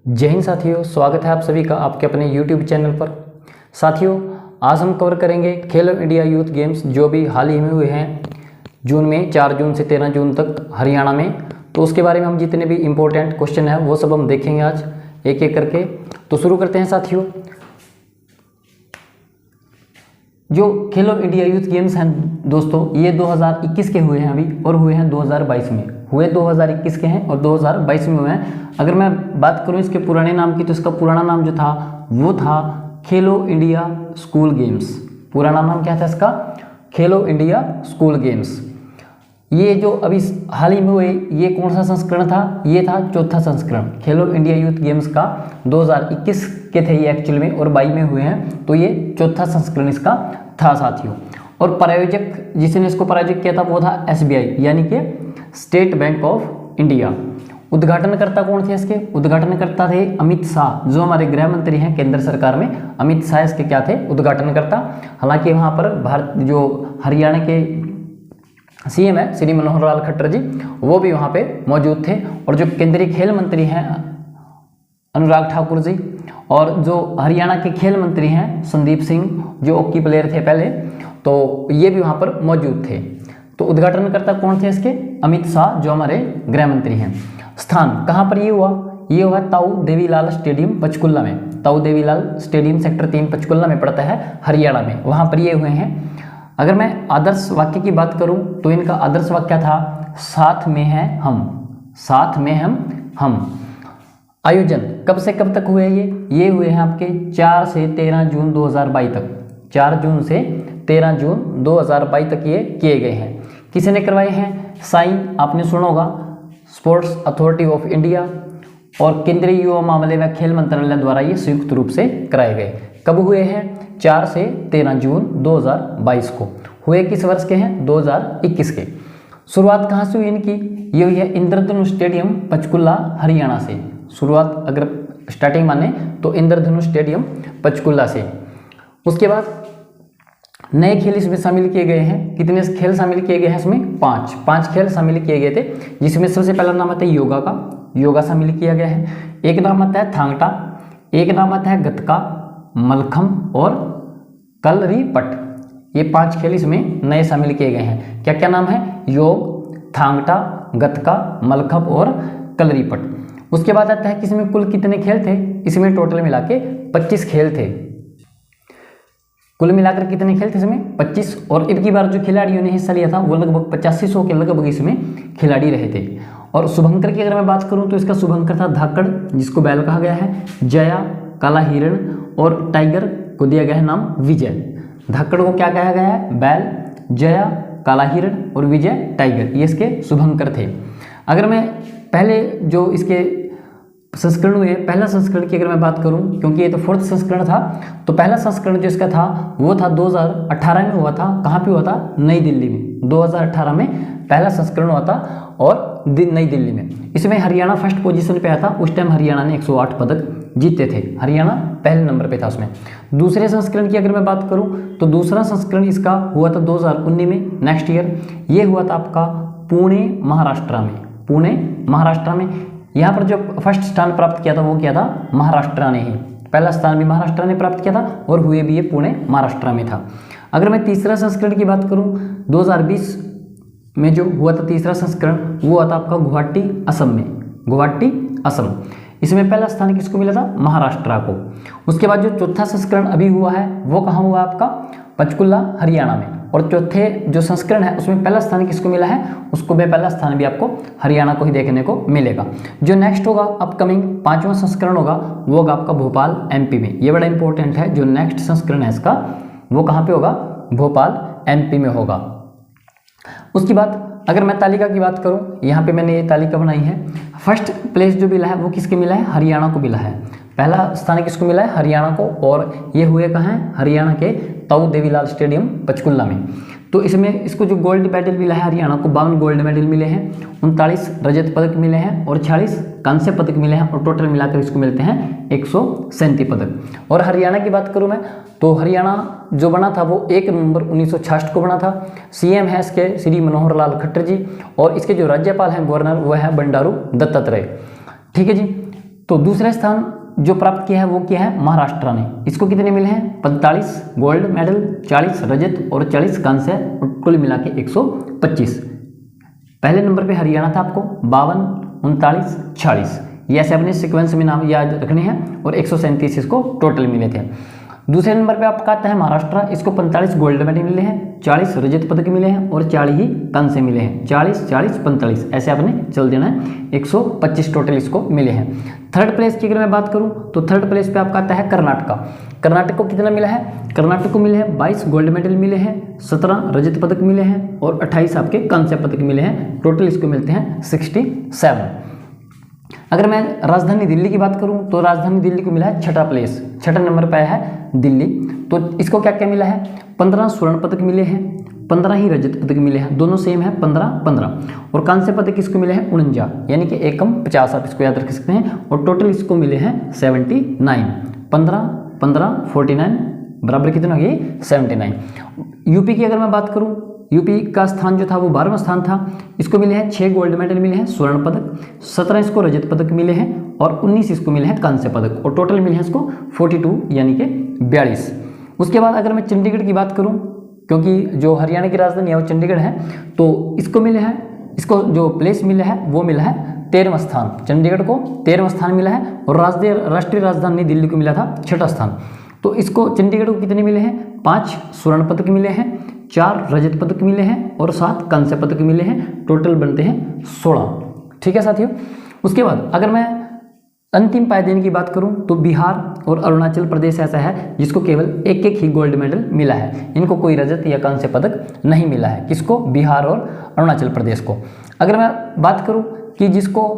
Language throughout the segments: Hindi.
जय हिंद साथियों, स्वागत है आप सभी का आपके अपने YouTube चैनल पर। साथियों, आज हम कवर करेंगे खेलो इंडिया यूथ गेम्स जो भी हाल ही में हुए हैं जून में, 4 जून से 13 जून तक हरियाणा में। तो उसके बारे में हम जितने भी इम्पोर्टेंट क्वेश्चन हैं वो सब हम देखेंगे आज एक एक करके। तो शुरू करते हैं साथियों। जो खेलो इंडिया यूथ गेम्स हैं दोस्तों, ये 2021 के हुए हैं अभी और हुए हैं 2022 में। हुए 2021 के हैं और 2022 में हुए हैं। अगर मैं बात करूं इसके पुराने नाम की, तो इसका पुराना नाम जो था वो था खेलो इंडिया स्कूल गेम्स। पुराना नाम क्या था इसका? खेलो इंडिया स्कूल गेम्स। ये जो अभी हाल ही में हुए, ये कौन सा संस्करण था? ये था चौथा संस्करण खेलो इंडिया यूथ गेम्स का। 2021 के थे ये एक्चुअल में और 22 में हुए हैं, तो ये चौथा संस्करण इसका था साथियों। और प्रायोजक जिसने इसको प्रायोजक किया था वो था SBI यानी कि स्टेट बैंक ऑफ इंडिया। उद्घाटनकर्ता कौन थे इसके? उद्घाटनकर्ता थे अमित शाह, जो हमारे गृह मंत्री हैं केंद्र सरकार में। अमित शाह इसके क्या थे? उद्घाटनकर्ता। हालांकि वहाँ पर भारत जो हरियाणा के CM है श्री मनोहर लाल खट्टर जी, वो भी वहाँ पे मौजूद थे। और जो केंद्रीय खेल मंत्री हैं अनुराग ठाकुर जी, और जो हरियाणा के खेल मंत्री हैं संदीप सिंह, जो हॉकी प्लेयर थे पहले, तो ये भी वहाँ पर मौजूद थे। तो उद्घाटनकर्ता कौन थे इसके? अमित शाह, जो हमारे गृह मंत्री हैं। स्थान कहाँ पर ये हुआ? ये हुआ ताऊ देवीलाल स्टेडियम पंचकुला में। ताऊ देवीलाल स्टेडियम सेक्टर 3 पंचकुला में पड़ता है हरियाणा में, वहाँ पर ये हुए हैं। अगर मैं आदर्श वाक्य की बात करूं तो इनका आदर्श वाक्य था साथ में हैं हम। साथ में हम। आयोजन कब से कब तक हुए? ये हुए हैं आपके 4 से 13 जून 2022 तक। 4 जून से 13 जून 2022 तक ये किए गए हैं। किसी ने करवाए हैं? साइन आपने सुना होगा, स्पोर्ट्स अथॉरिटी ऑफ इंडिया और केंद्रीय युवा मामले व खेल मंत्रालय द्वारा ये संयुक्त रूप से कराए गए। कब हुए हैं? 4 से 13 जून 2022 को। हुए किस वर्ष के हैं? 2021 के। शुरुआत कहाँ से हुई इनकी? ये हुई है इंद्रधनुष स्टेडियम पंचकुला हरियाणा से। शुरुआत अगर स्टार्टिंग माने तो इंद्रधनुष स्टेडियम पंचकुला से। उसके बाद नए खेल इसमें शामिल किए गए हैं। कितने खेल शामिल किए गए हैं इसमें? 5 खेल शामिल किए गए थे, जिसमें सबसे पहला नाम आता है योगा का। योगा शामिल किया गया है। एक नाम आता है थांगटा, एक नाम आता है गतका, मलखम और कलरीपट। ये 5 खेल इसमें नए शामिल किए गए हैं। क्या क्या नाम है? योग, थांगटा, गतका, मलखम और कलरीपट। उसके बाद आता है कि इसमें कुल कितने खेल थे? इसमें टोटल मिला के 25 खेल थे। कुल मिलाकर कितने खेल थे इसमें? 25। और इनकी बार जो खिलाड़ियों ने हिस्सा लिया था वो लगभग 8500 के लगभग इसमें खिलाड़ी रहे थे। और शुभंकर की अगर मैं बात करूं तो इसका शुभंकर था धाकड़, जिसको बैल कहा गया है। जया, काला हिरण और टाइगर को दिया गया है नाम विजय। धाकड़ को क्या कहा गया है? बैल, जया, काला हिरण और विजय टाइगर, ये इसके शुभंकर थे। अगर मैं पहले जो इसके संस्करण हुए, पहला संस्करण की अगर मैं बात करूं, क्योंकि ये तो 4th संस्करण था, तो पहला संस्करण जो इसका था वो था 2018 में हुआ था। कहाँ पे हुआ था? नई दिल्ली में। 2018 में पहला संस्करण हुआ था और नई दिल्ली में। इसमें हरियाणा फर्स्ट पोजीशन पे आया था। उस टाइम हरियाणा ने 108 पदक जीते थे। हरियाणा पहले नंबर पे था उसमें। दूसरे संस्करण की अगर मैं बात करूं तो दूसरा संस्करण इसका हुआ था 2019 में, नेक्स्ट ईयर। ये हुआ था आपका पुणे महाराष्ट्र में। पुणे महाराष्ट्र में यहाँ पर जो फर्स्ट स्थान प्राप्त किया था वो किया था महाराष्ट्र ने ही। पहला स्थान भी महाराष्ट्र ने प्राप्त किया था और हुए भी ये पुणे महाराष्ट्र में था। अगर मैं तीसरा संस्करण की बात करूं, 2020 में जो हुआ था तीसरा संस्करण, वो हुआ था आपका गुवाहाटी असम में। गुवाहाटी असम। इसमें पहला स्थान किसको मिला था? महाराष्ट्र को। उसके बाद जो चौथा संस्करण अभी हुआ है वो कहाँ हुआ? आपका पंचकुला हरियाणा में। और चौथे जो संस्करण है उसमें पहला स्थान किसको मिला है? उसको भी पहला स्थान भी आपको हरियाणा को ही देखने को मिलेगा। जो नेक्स्ट होगा अपकमिंग 5वां संस्करण होगा वो होगा आपका भोपाल MP में। ये बड़ा इंपॉर्टेंट है। जो नेक्स्ट संस्करण है इसका वो कहाँ पे होगा? भोपाल MP में होगा। उसके बाद अगर मैं तालिका की बात करूं, यहाँ पे मैंने ये तालिका बनाई है। फर्स्ट प्लेस जो मिला है वो किसके मिला है? हरियाणा को मिला है। पहला स्थान किसको मिला है? हरियाणा को। और ये हुए कहाँ हैं? हरियाणा के ताऊ देवीलाल स्टेडियम पंचकुला में। तो इसमें इसको जो गोल्ड मेडल मिला है हरियाणा को, 52 गोल्ड मेडल मिले हैं, 39 रजत पदक मिले हैं और 46 कांस्य पदक मिले हैं। और टोटल मिलाकर इसको मिलते हैं 137 पदक। और हरियाणा की बात करूं मैं तो हरियाणा जो बना था वो 1 नवंबर 1966 को बना था। CM है इसके श्री मनोहर लाल खट्टर जी, और इसके जो राज्यपाल हैं गवर्नर वो है बंडारू दत्तात्रेय। ठीक है जी। तो दूसरा स्थान जो प्राप्त किया है वो किया है महाराष्ट्र ने। इसको कितने मिले हैं? 45 गोल्ड मेडल, 40 रजत और 40 कांस्य, कुल मिला के 125। पहले नंबर पे हरियाणा था, आपको 52, 39, 40, ये ऐसे अपने सीक्वेंस में नाम याद रखने हैं, और 137 इसको टोटल मिले थे। दूसरे नंबर पे आपका आता है महाराष्ट्र, इसको 45 गोल्ड मेडल मिले हैं, 40 रजत पदक मिले हैं और 40 ही कांस्य मिले हैं। 40, 40, 45 ऐसे आपने चल देना है, 125 टोटल इसको मिले हैं। थर्ड प्लेस की अगर मैं बात करूं तो थर्ड प्लेस पे आपका आता है कर्नाटका। कर्नाटक को कितना मिला है? कर्नाटक को मिले हैं 22 गोल्ड मेडल मिले हैं, 17 रजत पदक मिले हैं और 28 आपके कांस्य पदक मिले हैं। टोटल इसको मिलते हैं 67। अगर मैं राजधानी दिल्ली की बात करूं तो राजधानी दिल्ली को मिला है छठा प्लेस, छठा नंबर पर आया है दिल्ली। तो इसको क्या क्या मिला है? 15 स्वर्ण पदक मिले हैं, 15 ही रजत पदक मिले हैं, दोनों सेम है 15-15, और कांस्य पदक इसको मिले हैं 49, यानी कि एकम 50 आप इसको याद रख सकते हैं। और टोटल इसको मिले हैं 79, 15, 15, 49 बराबर कितने हो गए? 79। यूपी की अगर मैं बात करूं, यूपी का स्थान जो था वो 12वां स्थान था, इसको मिले हैं 6 गोल्ड मेडल मिले हैं, स्वर्ण पदक, 17 इसको रजत पदक मिले हैं और 19 इसको मिले हैं कांस्य पदक, और टोटल मिले हैं इसको 42 यानी कि 42। उसके बाद अगर मैं चंडीगढ़ की बात करूं, क्योंकि जो हरियाणा की राजधानी है वो चंडीगढ़ है, तो इसको मिले हैं, इसको जो प्लेस मिला है वो मिला है 13वां स्थान। चंडीगढ़ को 13वां स्थान मिला है और राष्ट्रीय राजधानी दिल्ली को मिला था 6ठा स्थान। तो इसको चंडीगढ़ को कितने मिले हैं? 5 स्वर्ण पदक मिले हैं, 4 रजत पदक मिले हैं और 7 कांस्य पदक मिले हैं। टोटल बनते हैं 16। ठीक है साथियों। उसके बाद अगर मैं अंतिम पायदान की बात करूं तो बिहार और अरुणाचल प्रदेश ऐसा है जिसको केवल एक एक ही गोल्ड मेडल मिला है, इनको कोई रजत या कांस्य पदक नहीं मिला है। किसको? बिहार और अरुणाचल प्रदेश को। अगर मैं बात करूं कि जिसको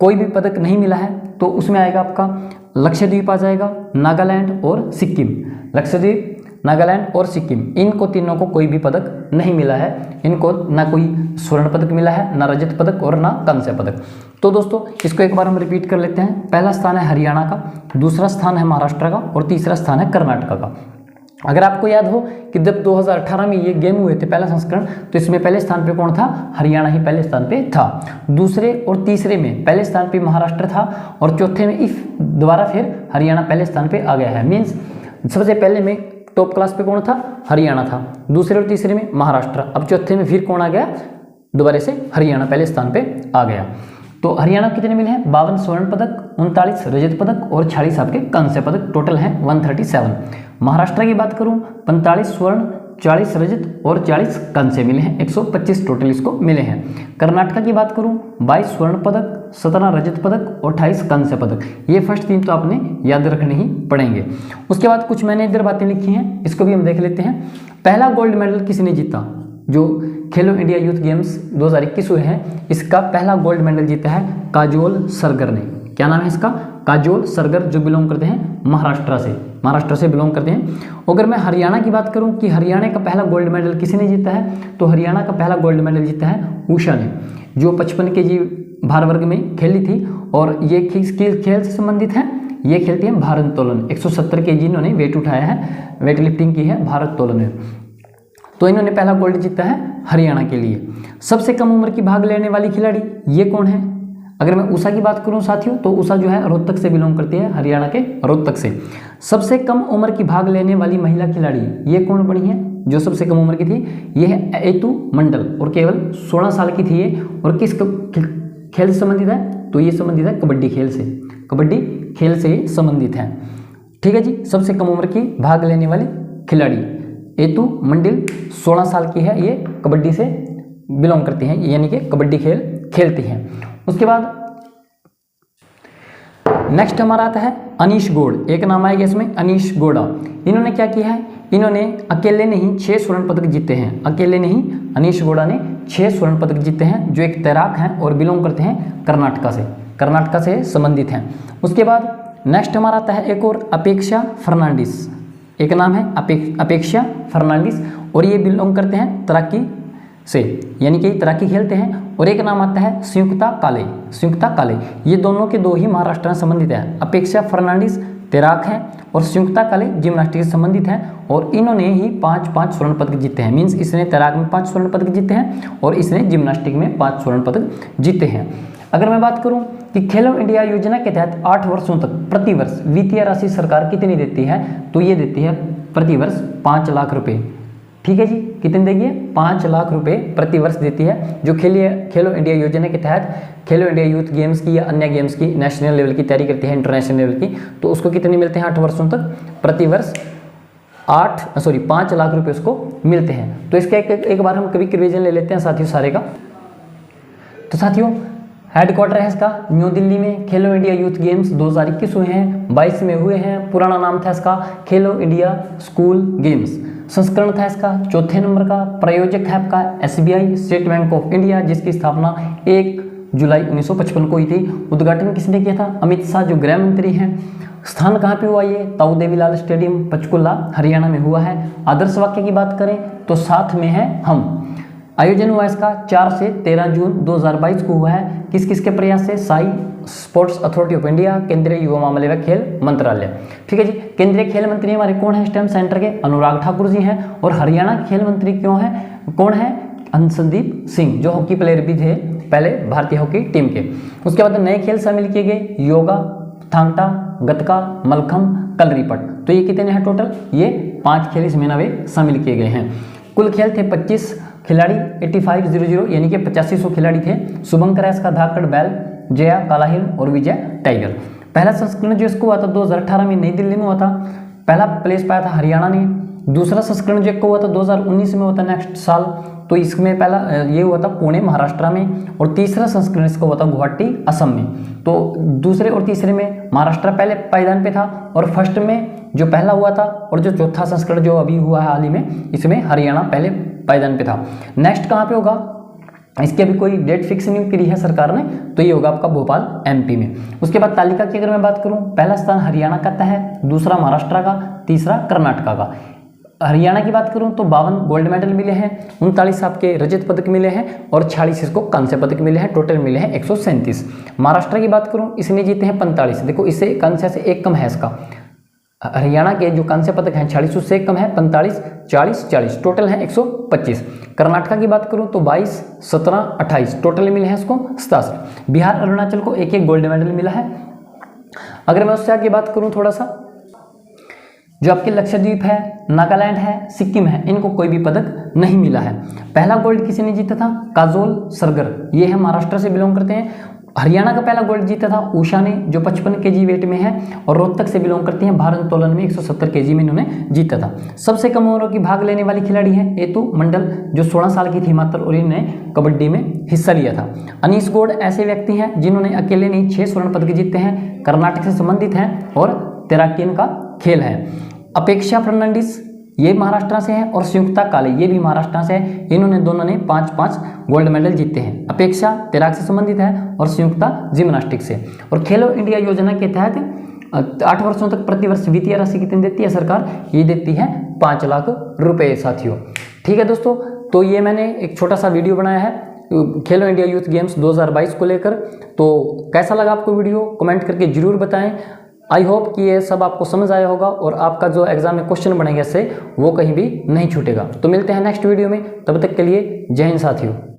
कोई भी पदक नहीं मिला है तो उसमें आएगा आपका लक्षद्वीप आ जाएगा, नागालैंड और सिक्किम। लक्षद्वीप, नागालैंड और सिक्किम, इनको तीनों को कोई भी पदक नहीं मिला है, इनको ना कोई स्वर्ण पदक मिला है, ना रजत पदक और ना कांस्य पदक। तो दोस्तों इसको एक बार हम रिपीट कर लेते हैं। पहला स्थान है हरियाणा का, दूसरा स्थान है महाराष्ट्र का और तीसरा स्थान है कर्नाटक का। अगर आपको याद हो कि जब 2018 में ये गेम हुए थे पहला संस्करण, तो इसमें पहले स्थान पे कौन था? हरियाणा ही पहले स्थान पे था। दूसरे और तीसरे में पहले स्थान पे महाराष्ट्र था और चौथे में इस दोबारा फिर हरियाणा पहले स्थान पे आ गया है। मीन्स सबसे पहले में टॉप क्लास पे कौन था? हरियाणा था, दूसरे और तीसरे में महाराष्ट्र, अब चौथे में फिर कौन आ गया? दोबारा से हरियाणा पहले स्थान पे आ गया। तो हरियाणा कितने मिले हैं? 52 स्वर्ण पदक, 39 रजत पदक और 46 आपके कांस्य पदक, टोटल है 137। महाराष्ट्र की बात करूं 45 स्वर्ण, 40 रजत और 40 कांस्य मिले हैं, 125 टोटल इसको मिले हैं। कर्नाटक की बात करूं 22 स्वर्ण पदक, 17 रजत पदक और 28 कांस्य पदक। ये फर्स्ट 3 तो आपने याद रखने ही पड़ेंगे। उसके बाद कुछ मैंने इधर बातें लिखी हैं, इसको भी हम देख लेते हैं। पहला गोल्ड मेडल किसने जीता? जो खेलो इंडिया यूथ गेम्स 2021 हुए हैं, इसका पहला गोल्ड मेडल जीता है काजोल सरगर ने। क्या नाम है इसका? काजोल सरगर, जो बिलोंग करते हैं महाराष्ट्र से बिलोंग करते हैं। अगर मैं हरियाणा की बात करूं कि हरियाणा का पहला गोल्ड मेडल किसने जीता है, तो हरियाणा का पहला गोल्ड मेडल जीता है उषा ने, जो 55 kg भार वर्ग में खेली थी। और ये किस खेल से संबंधित है? ये खेलती है भारोत्तोलन। 170 kg इन्होंने वेट उठाया है, वेट लिफ्टिंग की है भारोत्तोलन में। तो इन्होंने पहला गोल्ड जीता है हरियाणा के लिए। सबसे कम उम्र की भाग लेने वाली खिलाड़ी ये कौन है? अगर मैं उषा की बात करूं साथियों, तो उषा जो है रोहतक से बिलोंग करती है, हरियाणा के रोहतक से। सबसे कम उम्र की भाग लेने वाली महिला खिलाड़ी ये कौन बनी है? जो सबसे कम उम्र की थी ये है एतु मंडल, और केवल 16 साल की थी ये। और किस खेल से संबंधित है? तो ये संबंधित है कबड्डी खेल से, कबड्डी खेल से संबंधित है। ठीक है जी। सबसे कम उम्र की भाग लेने वाली खिलाड़ी एतु मंडल 16 साल की है, ये कबड्डी से बिलोंग करती हैं, यानी कि कबड्डी खेल खेलती हैं। उसके बाद नेक्स्ट हमारा आता है अनीश गौड़। एक नाम आएगा इसमें, अनीश गौड़ा। इन्होंने क्या किया है? इन्होंने अकेले नहीं 6 स्वर्ण पदक जीते हैं। अकेले नहीं, अनीश गौड़ा ने 6 स्वर्ण पदक जीते हैं, जो एक तैराक हैं और बिलोंग करते हैं कर्नाटका से संबंधित हैं। उसके बाद नेक्स्ट हमारा आता है एक और, अपेक्षा फर्नांडिस। एक नाम है अपेक्षा फर्नांडिस और ये बिलोंग करते हैं तैराकी से, यानी कि तैराकी खेलते हैं। और एक नाम आता है संयुक्ता काले। ये दोनों के दो ही महाराष्ट्र से संबंधित हैं। अपेक्षा फर्नांडिस तैराक हैं और संयुक्ता काले जिम्नास्टिक से संबंधित हैं, और इन्होंने ही 5 स्वर्ण पदक जीते हैं। मीन्स इसने तैराक में 5 स्वर्ण पदक जीते हैं और इसने जिम्नास्टिक में 5 स्वर्ण पदक जीते हैं। अगर मैं बात करूं कि खेलो इंडिया योजना के तहत 8 वर्षों तक प्रति वर्ष वित्तीय राशि सरकार कितनी देती है, तो ये देती है प्रति वर्ष 5 लाख रुपए। ठीक है जी, कितने देगी है? 5 लाख रुपए प्रति वर्ष देती है। जो खेलो इंडिया योजना के तहत खेलो इंडिया यूथ गेम्स की या अन्य गेम्स की नेशनल लेवल की तैयारी करती है, इंटरनेशनल लेवल की, तो उसको कितने मिलते हैं 8 वर्षों तक? प्रति वर्ष 5 लाख रुपए उसको मिलते हैं। तो इसका एक बार हम कभी रिवीजन ले लेते हैं साथियों सारे का। तो साथियों हेडक्वार्टर है इसका न्यू दिल्ली में। खेलो इंडिया यूथ गेम्स 2021 हुए हैं, 22 में हुए हैं। पुराना नाम था इसका खेलो इंडिया स्कूल गेम्स। संस्करण था इसका 4थे नंबर का। प्रायोजक है आपका SBI state bank of India, जिसकी स्थापना 1 जुलाई 1955 को हुई थी। उद्घाटन किसने किया था? अमित शाह जो गृह मंत्री हैं। स्थान कहाँ पे हुआ? ये ताऊ देवीलाल स्टेडियम पंचकुला हरियाणा में हुआ है। आदर्श वाक्य की बात करें तो साथ में है हम। आयोजन हुआ इसका 4 से 13 जून 2022 को हुआ है। किस किस के प्रयास से? Sai sports authority of India, केंद्रीय युवा मामले व खेल मंत्रालय। ठीक है जी। केंद्रीय खेल मंत्री हमारे कौन है? स्टेम सेंटर के अनुराग ठाकुर जी हैं। और हरियाणा के खेल मंत्री कौन है? हंसदीप सिंह, जो हॉकी प्लेयर भी थे पहले भारतीय हॉकी टीम के। उसके बाद नए खेल शामिल किए गए योगा, थांगटा, गतका, मलखम्ब, कलरीपट। तो ये कितने हैं टोटल? ये 5 खेल इसमें नवे शामिल किए गए हैं। कुल खेल थे 25 खिलाड़ी 8500 यानी कि 8500 खिलाड़ी थे। शुभंकर है इसका, धाकड़ बैल, जया कालाहिल और विजय टाइगर। पहला संस्करण जो इसको हुआ था 2018 में नई दिल्ली में हुआ था। पहला प्लेस पाया था हरियाणा ने। दूसरा संस्करण जो को हुआ था 2019 में हुआ था नेक्स्ट साल, तो इसमें पहला ये हुआ था पुणे महाराष्ट्र में। और तीसरा संस्करण इसका हुआ था गुवाहाटी असम में। तो दूसरे और तीसरे में महाराष्ट्र पहले पायदान पे था, और फर्स्ट में जो पहला हुआ था, और जो चौथा संस्करण जो अभी हुआ है हाल ही में, इसमें हरियाणा पहले पायदान पे था। नेक्स्ट कहाँ पे होगा? इसकी अभी कोई डेट फिक्स नहीं करी है सरकार ने, तो ये होगा आपका भोपाल MP में। उसके बाद तालिका की अगर मैं बात करूं, पहला स्थान हरियाणा का है, दूसरा महाराष्ट्र का, तीसरा कर्नाटका का। हरियाणा की बात करूं तो 52 गोल्ड मेडल मिले हैं, 39 आपके रजत पदक मिले हैं और 46 इसको कांस्य पदक मिले हैं। टोटल मिले हैं 137। महाराष्ट्र की बात करूं, इसने जीते हैं 45। देखो इससे कांस्य से एक कम है इसका। हरियाणा के जो कांस्य पदक हैं 46, उससे कम है 45, 40, 40, टोटल है 125। कर्नाटका की बात करूं तो 22, 17, 28, टोटल मिले हैं इसको 67। बिहार अरुणाचल को एक एक गोल्ड मेडल मिला है। अगर मैं उससे आगे बात करूं थोड़ा सा, जो आपके लक्षद्वीप है, नागालैंड है, सिक्किम है, इनको कोई भी पदक नहीं मिला है। पहला गोल्ड किसी ने जीता था? काजोल सरगर, ये है महाराष्ट्र से बिलोंग करते हैं। हरियाणा का पहला गोल्ड जीता था उषा ने, जो 55 kg वेट में है और रोहतक से बिलोंग करती हैं। भारोत्तोलन में 170 kg में इन्होंने जीता था। सबसे कम उम्र की भाग लेने वाली खिलाड़ी है एतु मंडल, जो 16 साल की थी मात्र, और इन्होंने कबड्डी में हिस्सा लिया था। अनीश गौड़ ऐसे व्यक्ति हैं जिन्होंने अकेले नहीं 6 स्वर्ण पदक जीते हैं, कर्नाटक से संबंधित हैं और तैराकी इनका खेल है। अपेक्षा फर्नांडिस ये महाराष्ट्र से हैं और संयुक्ता काले ये भी महाराष्ट्र से है। इन्होंने दोनों ने 5-5 गोल्ड मेडल जीते हैं। अपेक्षा तैराक से संबंधित है और संयुक्ता जिम्नास्टिक से। और खेलो इंडिया योजना के तहत 8 वर्षों तक प्रति वर्ष वित्तीय राशि कितनी देती है सरकार? ये देती है 5 लाख रुपए साथियों। ठीक है दोस्तों, तो ये मैंने एक छोटा सा वीडियो बनाया है खेलो इंडिया यूथ गेम्स 2022 को लेकर। तो कैसा लगा आपको वीडियो? कमेंट करके जरूर बताएं। आई होप कि ये सब आपको समझ आया होगा और आपका जो एग्जाम में क्वेश्चन बनेगा इससे वो कहीं भी नहीं छूटेगा। तो मिलते हैं नेक्स्ट वीडियो में, तब तक के लिए जय हिंद साथियों।